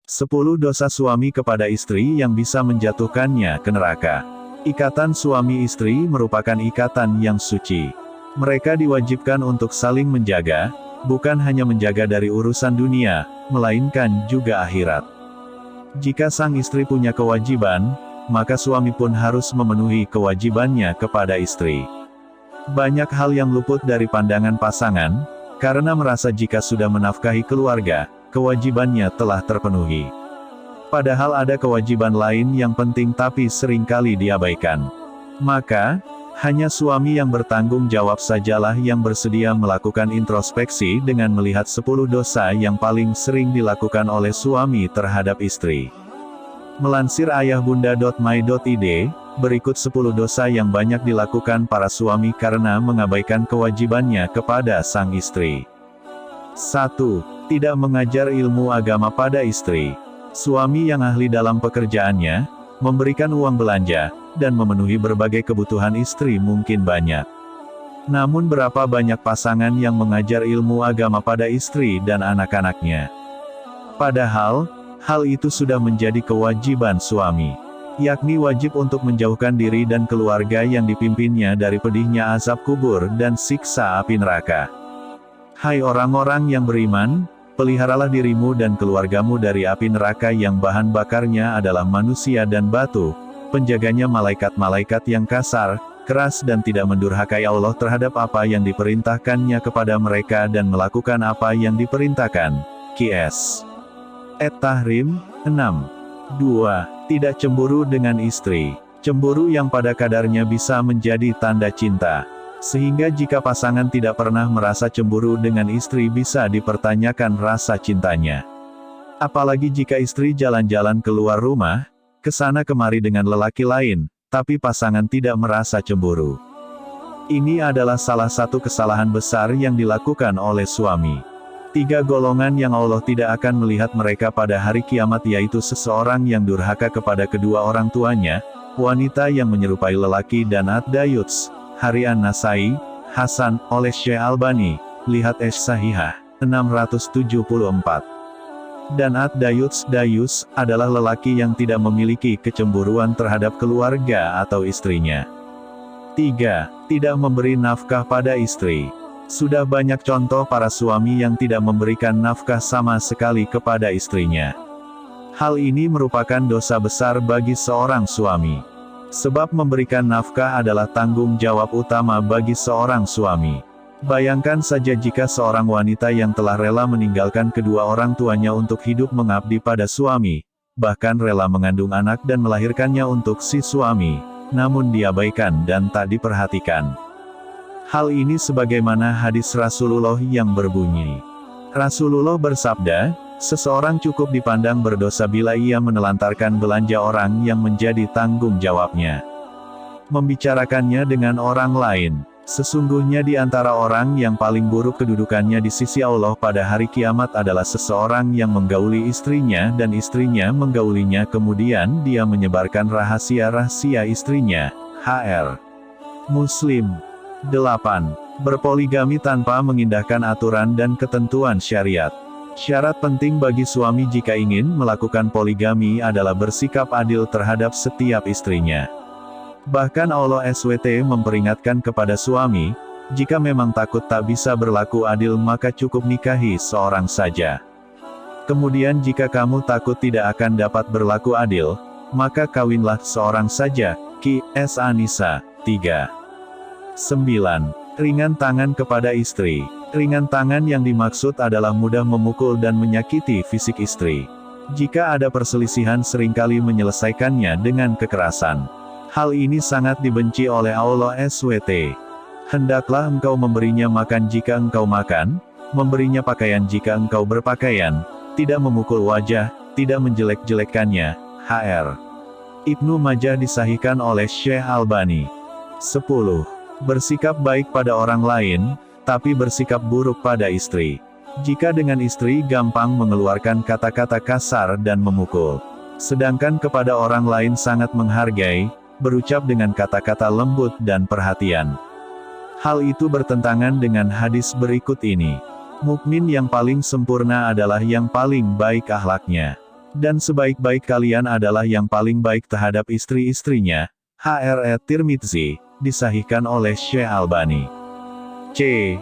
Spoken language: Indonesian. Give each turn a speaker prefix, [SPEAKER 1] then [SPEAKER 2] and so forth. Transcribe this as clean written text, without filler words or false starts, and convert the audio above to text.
[SPEAKER 1] 10 dosa suami kepada istri yang bisa menjatuhkannya ke neraka. Ikatan suami istri merupakan ikatan yang suci. Mereka diwajibkan untuk saling menjaga, bukan hanya menjaga dari urusan dunia, melainkan juga akhirat. Jika sang istri punya kewajiban, maka suami pun harus memenuhi kewajibannya kepada istri. Banyak hal yang luput dari pandangan pasangan, karena merasa jika sudah menafkahi keluarga, kewajibannya telah terpenuhi. Padahal ada kewajiban lain yang penting tapi seringkali diabaikan. Maka, hanya suami yang bertanggung jawab sajalah yang bersedia melakukan introspeksi dengan melihat 10 dosa yang paling sering dilakukan oleh suami terhadap istri. Melansir ayahbunda.my.id, berikut 10 dosa yang banyak dilakukan para suami karena mengabaikan kewajibannya kepada sang istri. 1. Tidak mengajar ilmu agama pada istri. Suami yang ahli dalam pekerjaannya, memberikan uang belanja, dan memenuhi berbagai kebutuhan istri mungkin banyak. Namun berapa banyak pasangan yang mengajar ilmu agama pada istri dan anak-anaknya? Padahal, hal itu sudah menjadi kewajiban suami, yakni wajib untuk menjauhkan diri dan keluarga yang dipimpinnya dari pedihnya azab kubur dan siksa api neraka. Hai orang-orang yang beriman, peliharalah dirimu dan keluargamu dari api neraka yang bahan bakarnya adalah manusia dan batu, penjaganya malaikat-malaikat yang kasar, keras dan tidak mendurhakai Allah terhadap apa yang diperintahkannya kepada mereka dan melakukan apa yang diperintahkan. Qs. At-Tahrim, 6. 2. Tidak cemburu dengan istri. Cemburu yang pada kadarnya bisa menjadi tanda cinta. Sehingga jika pasangan tidak pernah merasa cemburu dengan istri bisa dipertanyakan rasa cintanya. Apalagi jika istri jalan-jalan keluar rumah, kesana kemari dengan lelaki lain, tapi pasangan tidak merasa cemburu. Ini adalah salah satu kesalahan besar yang dilakukan oleh suami. 3 golongan yang Allah tidak akan melihat mereka pada hari kiamat yaitu seseorang yang durhaka kepada kedua orang tuanya, wanita yang menyerupai lelaki dan ad-dayuts. Harian Nasai, Hasan, oleh Syekh Albani, lihat Sahihah, 674. Dan ad-dayuts, dayus, adalah lelaki yang tidak memiliki kecemburuan terhadap keluarga atau istrinya. 3. Tidak memberi nafkah pada istri. Sudah banyak contoh para suami yang tidak memberikan nafkah sama sekali kepada istrinya. Hal ini merupakan dosa besar bagi seorang suami. Sebab memberikan nafkah adalah tanggung jawab utama bagi seorang suami. Bayangkan saja jika seorang wanita yang telah rela meninggalkan kedua orang tuanya untuk hidup mengabdi pada suami, bahkan rela mengandung anak dan melahirkannya untuk si suami, namun diabaikan dan tak diperhatikan. Hal ini sebagaimana hadis Rasulullah yang berbunyi. Rasulullah bersabda, seseorang cukup dipandang berdosa bila ia menelantarkan belanja orang yang menjadi tanggung jawabnya. Membicarakannya dengan orang lain. Sesungguhnya di antara orang yang paling buruk kedudukannya di sisi Allah pada hari kiamat adalah seseorang yang menggauli istrinya dan istrinya menggaulinya kemudian dia menyebarkan rahasia-rahasia istrinya. Hr. Muslim. 8. Berpoligami tanpa mengindahkan aturan dan ketentuan syariat. Syarat penting bagi suami jika ingin melakukan poligami adalah bersikap adil terhadap setiap istrinya. Bahkan Allah SWT memperingatkan kepada suami, jika memang takut tak bisa berlaku adil maka cukup nikahi seorang saja. Kemudian jika kamu takut tidak akan dapat berlaku adil, maka kawinlah seorang saja. Qs An-Nisa, 3. 9. Ringan tangan kepada istri. Ringan tangan yang dimaksud adalah mudah memukul dan menyakiti fisik istri. Jika ada perselisihan seringkali menyelesaikannya dengan kekerasan. Hal ini sangat dibenci oleh Allah SWT. Hendaklah engkau memberinya makan jika engkau makan, memberinya pakaian jika engkau berpakaian, tidak memukul wajah, tidak menjelek-jelekkannya. Hr. Ibnu Majah disahihkan oleh Syekh Albani. 10. Bersikap baik pada orang lain, tapi bersikap buruk pada istri. Jika dengan istri gampang mengeluarkan kata-kata kasar dan memukul, sedangkan kepada orang lain sangat menghargai, berucap dengan kata-kata lembut dan perhatian. Hal itu bertentangan dengan hadis berikut ini. Mukmin yang paling sempurna adalah yang paling baik akhlaknya. Dan sebaik-baik kalian adalah yang paling baik terhadap istri-istrinya. Hr. Tirmidzi, disahihkan oleh Syekh Albani. C.